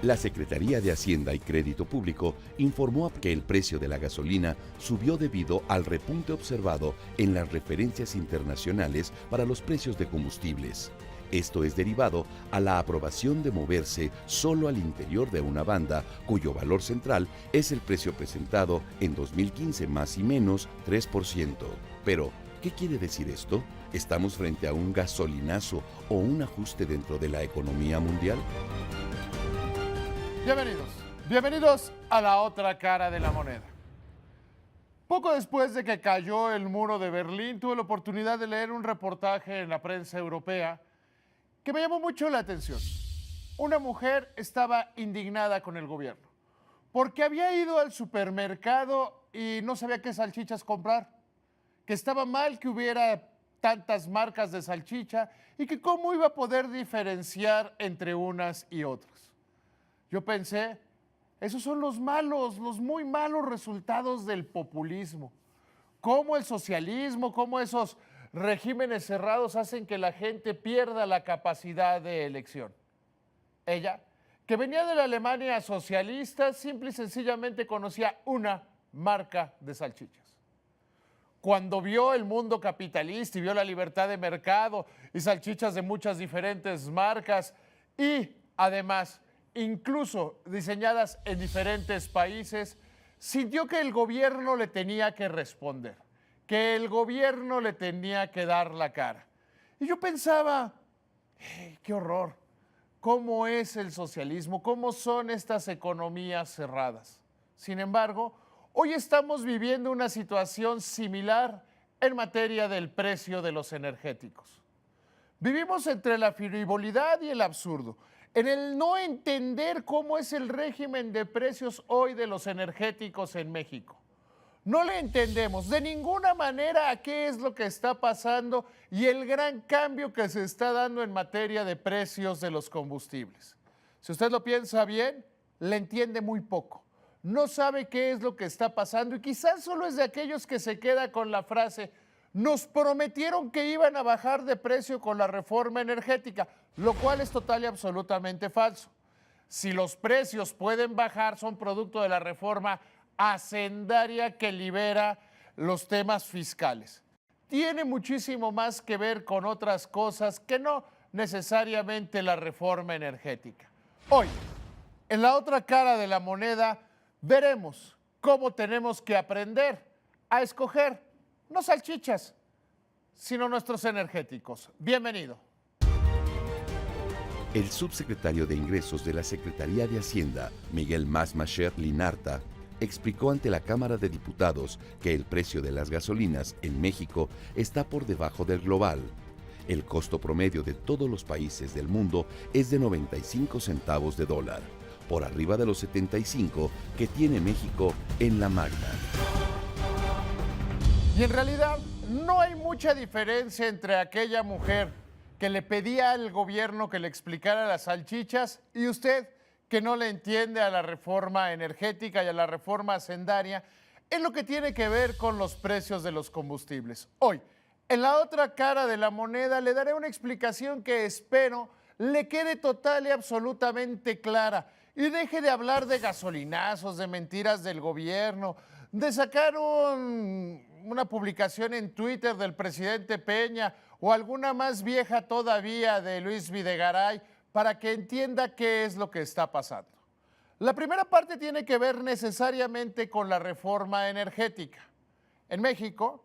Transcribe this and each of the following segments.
La Secretaría de Hacienda y Crédito Público informó que el precio de la gasolina subió debido al repunte observado en las referencias internacionales para los precios de combustibles. Esto es derivado a la aprobación de moverse solo al interior de una banda cuyo valor central es el precio presentado en 2015 más y menos 3%. Pero, ¿qué quiere decir esto? ¿Estamos frente a un gasolinazo o un ajuste dentro de la economía mundial? Bienvenidos a la otra cara de la moneda. Poco después de que cayó el muro de Berlín, tuve la oportunidad de leer un reportaje en la prensa europea que me llamó mucho la atención. Una mujer estaba indignada con el gobierno porque había ido al supermercado y no sabía qué salchichas comprar, que estaba mal que hubiera tantas marcas de salchicha y que cómo iba a poder diferenciar entre unas y otras. Yo pensé, esos son los muy malos resultados del populismo. Cómo el socialismo, cómo esos regímenes cerrados hacen que la gente pierda la capacidad de elección. Ella, que venía de la Alemania socialista, simple y sencillamente conocía una marca de salchichas. Cuando vio el mundo capitalista y vio la libertad de mercado y salchichas de muchas diferentes marcas y además incluso diseñadas en diferentes países, sintió que el gobierno le tenía que responder, que el gobierno le tenía que dar la cara. Y yo pensaba, qué horror, cómo es el socialismo, cómo son estas economías cerradas. Sin embargo, hoy estamos viviendo una situación similar en materia del precio de los energéticos. Vivimos entre la frivolidad y el absurdo, en el no entender cómo es el régimen de precios hoy de los energéticos en México. No le entendemos de ninguna manera a qué es lo que está pasando y el gran cambio que se está dando en materia de precios de los combustibles. Si usted lo piensa bien, le entiende muy poco. No sabe qué es lo que está pasando y quizás solo es de aquellos que se queda con la frase: nos prometieron que iban a bajar de precio con la reforma energética, lo cual es total y absolutamente falso. Si los precios pueden bajar, son producto de la reforma hacendaria que libera los temas fiscales. Tiene muchísimo más que ver con otras cosas que no necesariamente la reforma energética. Hoy, en la otra cara de la moneda, veremos cómo tenemos que aprender a escoger no salchichas, sino nuestros energéticos. Bienvenido. El subsecretario de Ingresos de la Secretaría de Hacienda, Miguel Masmacher Linarta, explicó ante la Cámara de Diputados que el precio de las gasolinas en México está por debajo del global. El costo promedio de todos los países del mundo es de 95 centavos de dólar, por arriba de los 75 que tiene México en la Magna. Y en realidad no hay mucha diferencia entre aquella mujer que le pedía al gobierno que le explicara las salchichas y usted que no le entiende a la reforma energética y a la reforma hacendaria en lo que tiene que ver con los precios de los combustibles. Hoy, en la otra cara de la moneda, le daré una explicación que espero le quede total y absolutamente clara y deje de hablar de gasolinazos, de mentiras del gobierno, de sacar una publicación en Twitter del presidente Peña o alguna más vieja todavía de Luis Videgaray para que entienda qué es lo que está pasando. La primera parte tiene que ver necesariamente con la reforma energética. En México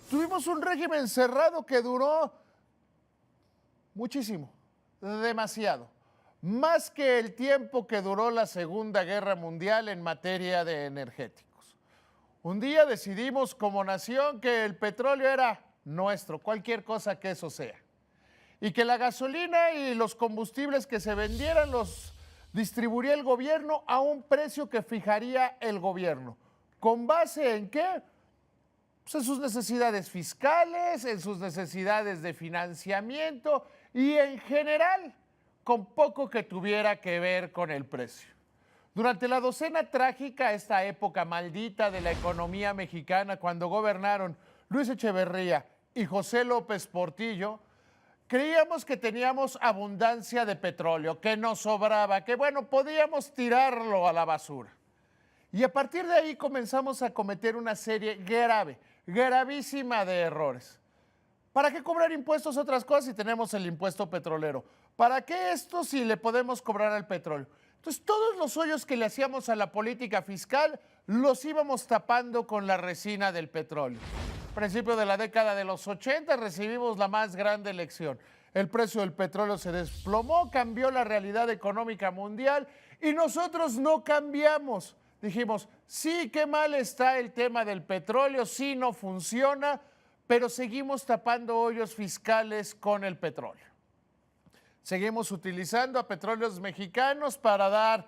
tuvimos un régimen cerrado que duró muchísimo, demasiado, más que el tiempo que duró la Segunda Guerra Mundial en materia de energéticos. Un día decidimos como nación que el petróleo era nuestro, cualquier cosa que eso sea, y que la gasolina y los combustibles que se vendieran los distribuiría el gobierno a un precio que fijaría el gobierno. ¿Con base en qué? Pues en sus necesidades fiscales, en sus necesidades de financiamiento y en general con poco que tuviera que ver con el precio. Durante la docena trágica, esta época maldita de la economía mexicana, cuando gobernaron Luis Echeverría y José López Portillo, creíamos que teníamos abundancia de petróleo, que nos sobraba, que bueno, podíamos tirarlo a la basura. Y a partir de ahí comenzamos a cometer una serie gravísima de errores. ¿Para qué cobrar impuestos a otras cosas si tenemos el impuesto petrolero? ¿Para qué esto si le podemos cobrar al petróleo? Entonces, todos los hoyos que le hacíamos a la política fiscal los íbamos tapando con la resina del petróleo. A principios de la década de los 80 recibimos la más grande lección. El precio del petróleo se desplomó, cambió la realidad económica mundial y nosotros no cambiamos. Dijimos, sí, qué mal está el tema del petróleo, sí, no funciona, pero seguimos tapando hoyos fiscales con el petróleo. Seguimos utilizando a petróleos mexicanos para dar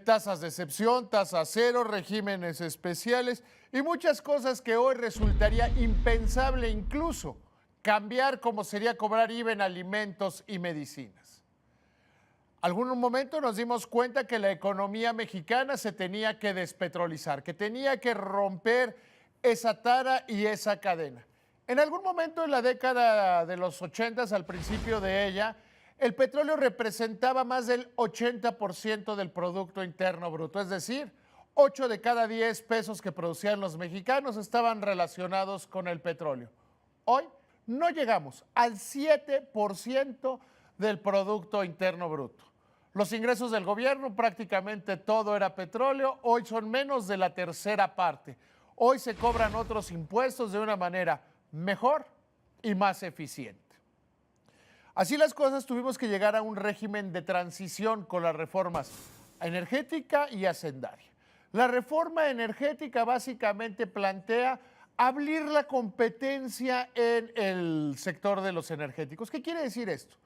tasas de excepción, tasas cero, regímenes especiales y muchas cosas que hoy resultaría impensable incluso cambiar, como sería cobrar IVA en alimentos y medicinas. Algún momento nos dimos cuenta que la economía mexicana se tenía que despetrolizar, que tenía que romper esa tara y esa cadena. En algún momento en la década de los 80, al principio de ella, el petróleo representaba más del 80% del Producto Interno Bruto, es decir, 8 de cada 10 pesos que producían los mexicanos estaban relacionados con el petróleo. Hoy no llegamos al 7% del Producto Interno Bruto. Los ingresos del gobierno, prácticamente todo era petróleo, hoy son menos de la tercera parte. Hoy se cobran otros impuestos de una manera mejor y más eficiente. Así las cosas, tuvimos que llegar a un régimen de transición con las reformas energética y hacendaria. La reforma energética básicamente plantea abrir la competencia en el sector de los energéticos. ¿Qué quiere decir esto?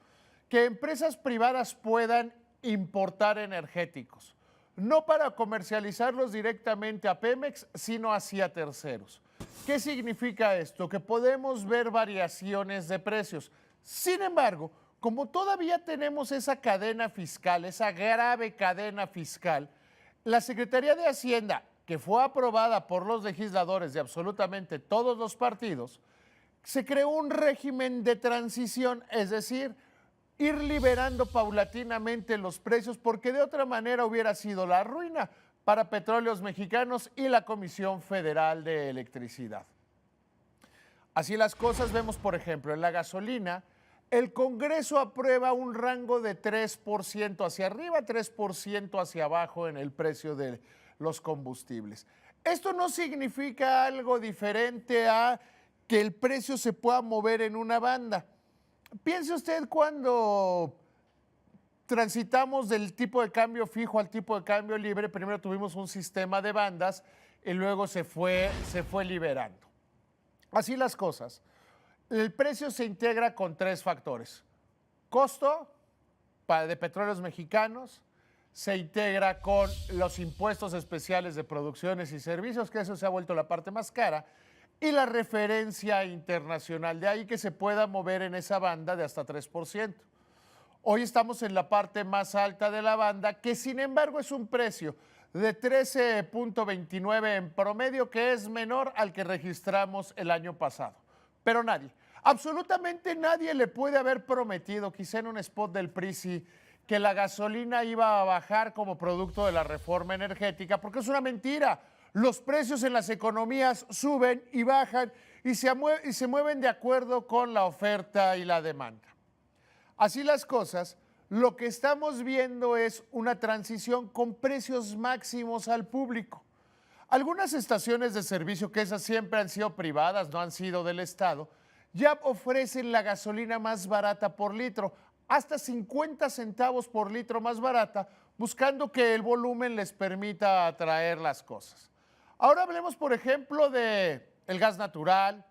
Que empresas privadas puedan importar energéticos, no para comercializarlos directamente a Pemex, sino hacia terceros. ¿Qué significa esto? Que podemos ver variaciones de precios. Sin embargo, como todavía tenemos esa cadena fiscal, esa grave cadena fiscal, la Secretaría de Hacienda, que fue aprobada por los legisladores de absolutamente todos los partidos, se creó un régimen de transición, es decir, ir liberando paulatinamente los precios, porque de otra manera hubiera sido la ruina para Petróleos Mexicanos y la Comisión Federal de Electricidad. Así las cosas, vemos, por ejemplo, en la gasolina, el Congreso aprueba un rango de 3% hacia arriba, 3% hacia abajo en el precio de los combustibles. Esto no significa algo diferente a que el precio se pueda mover en una banda. Piense usted cuando transitamos del tipo de cambio fijo al tipo de cambio libre, primero tuvimos un sistema de bandas y luego se fue liberando. Así las cosas. El precio se integra con 3 factores. Costo de petróleos mexicanos, se integra con los impuestos especiales de producciones y servicios, que eso se ha vuelto la parte más cara, y la referencia internacional, de ahí que se pueda mover en esa banda de hasta 3%. Hoy estamos en la parte más alta de la banda, que sin embargo es un precio de 13.29 en promedio, que es menor al que registramos el año pasado. Pero nadie, absolutamente nadie le puede haber prometido, quizá en un spot del PRI, que la gasolina iba a bajar como producto de la reforma energética, porque es una mentira. Los precios en las economías suben y bajan y se mueven de acuerdo con la oferta y la demanda. Así las cosas, lo que estamos viendo es una transición con precios máximos al público. Algunas estaciones de servicio, que esas siempre han sido privadas, no han sido del Estado, ya ofrecen la gasolina más barata por litro, hasta 50 centavos por litro más barata, buscando que el volumen les permita atraer las cosas. Ahora hablemos, por ejemplo, del gas natural,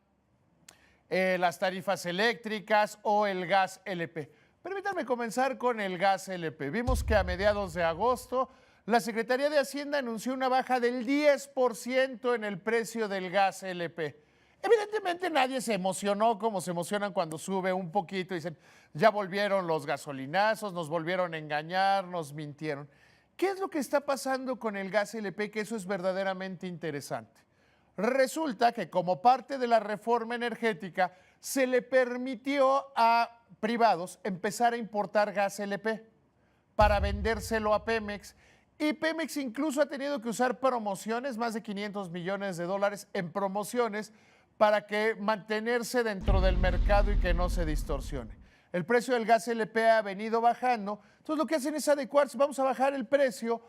las tarifas eléctricas o el gas LP. Permítanme comenzar con el gas LP. Vimos que a mediados de agosto la Secretaría de Hacienda anunció una baja del 10% en el precio del gas LP. Evidentemente nadie se emocionó como se emocionan cuando sube un poquito y dicen, ya volvieron los gasolinazos, nos volvieron a engañar, nos mintieron. ¿Qué es lo que está pasando con el gas LP? Que eso es verdaderamente interesante. Resulta que como parte de la reforma energética se le permitió a privados empezar a importar gas LP para vendérselo a Pemex. Y Pemex incluso ha tenido que usar promociones, más de 500 millones de dólares en promociones para que mantenerse dentro del mercado y que no se distorsione. El precio del gas LP ha venido bajando, entonces lo que hacen es adecuarse, vamos a bajar el precio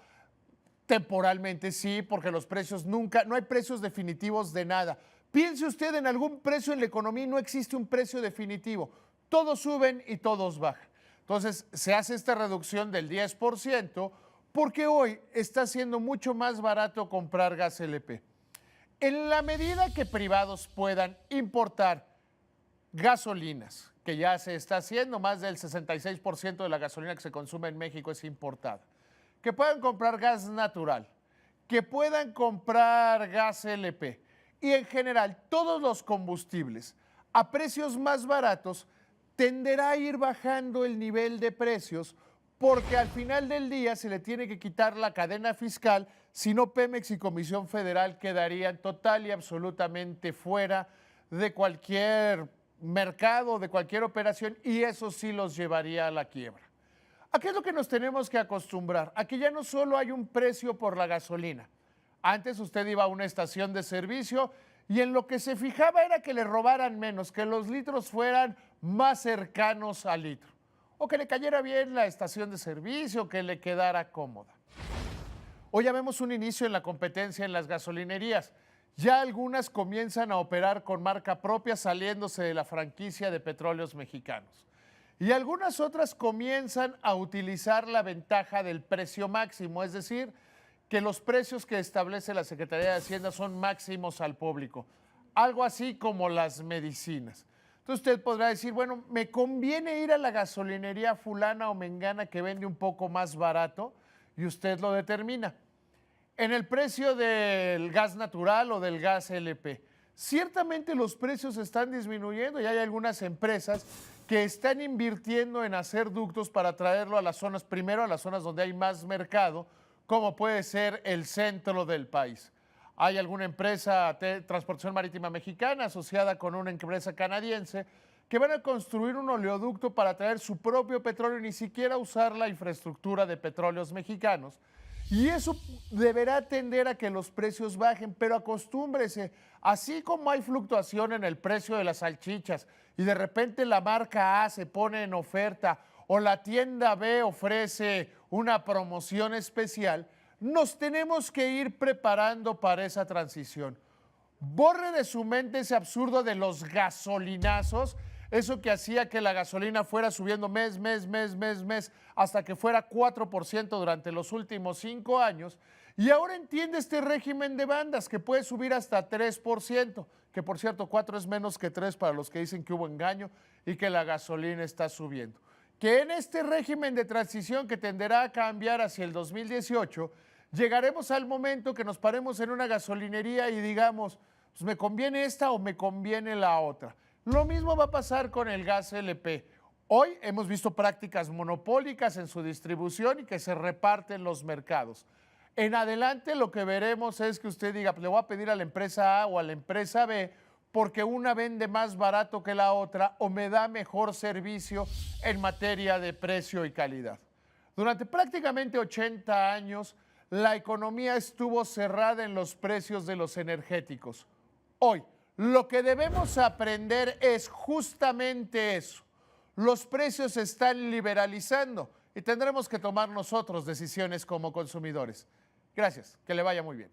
temporalmente, sí, porque los precios nunca, no hay precios definitivos de nada. Piense usted en algún precio en la economía y no existe un precio definitivo, todos suben y todos bajan. Entonces se hace esta reducción del 10%, porque hoy está siendo mucho más barato comprar gas LP. En la medida que privados puedan importar gasolinas, que ya se está haciendo, más del 66% de la gasolina que se consume en México es importada, que puedan comprar gas natural, que puedan comprar gas LP y en general todos los combustibles a precios más baratos, tenderá a ir bajando el nivel de precios porque al final del día se le tiene que quitar la cadena fiscal, si no Pemex y Comisión Federal quedarían total y absolutamente fuera de cualquier mercado, de cualquier operación, y eso sí los llevaría a la quiebra. ¿A qué es lo que nos tenemos que acostumbrar? A que ya no solo hay un precio por la gasolina. Antes usted iba a una estación de servicio y en lo que se fijaba era que le robaran menos, que los litros fueran más cercanos al litro, o que le cayera bien la estación de servicio, que le quedara cómoda. Hoy ya vemos un inicio en la competencia en las gasolinerías. Ya algunas comienzan a operar con marca propia saliéndose de la franquicia de Petróleos Mexicanos. Y algunas otras comienzan a utilizar la ventaja del precio máximo, es decir, que los precios que establece la Secretaría de Hacienda son máximos al público. Algo así como las medicinas. Entonces usted podrá decir, bueno, ¿me conviene ir a la gasolinería fulana o mengana que vende un poco más barato? Y usted lo determina. En el precio del gas natural o del gas LP, ciertamente los precios están disminuyendo y hay algunas empresas que están invirtiendo en hacer ductos para traerlo a las zonas, primero a las zonas donde hay más mercado, como puede ser el centro del país. Hay alguna empresa de transportación marítima mexicana asociada con una empresa canadiense que van a construir un oleoducto para traer su propio petróleo y ni siquiera usar la infraestructura de Petróleos Mexicanos. Y eso deberá tender a que los precios bajen, pero acostúmbrese, así como hay fluctuación en el precio de las salchichas y de repente la marca A se pone en oferta o la tienda B ofrece una promoción especial, nos tenemos que ir preparando para esa transición. Borre de su mente ese absurdo de los gasolinazos, eso que hacía que la gasolina fuera subiendo mes, hasta que fuera 4% durante los últimos 5 años. Y ahora entiende este régimen de bandas que puede subir hasta 3%, que por cierto 4 es menos que 3 para los que dicen que hubo engaño y que la gasolina está subiendo. Que en este régimen de transición que tenderá a cambiar hacia el 2018, llegaremos al momento que nos paremos en una gasolinería y digamos, pues me conviene esta o me conviene la otra. Lo mismo va a pasar con el gas LP. Hoy hemos visto prácticas monopólicas en su distribución y que se reparten los mercados. En adelante lo que veremos es que usted diga, le voy a pedir a la empresa A o a la empresa B porque una vende más barato que la otra o me da mejor servicio en materia de precio y calidad. Durante prácticamente 80 años, la economía estuvo cerrada en los precios de los energéticos. Hoy, lo que debemos aprender es justamente eso. Los precios se están liberalizando y tendremos que tomar nosotros decisiones como consumidores. Gracias, que le vaya muy bien.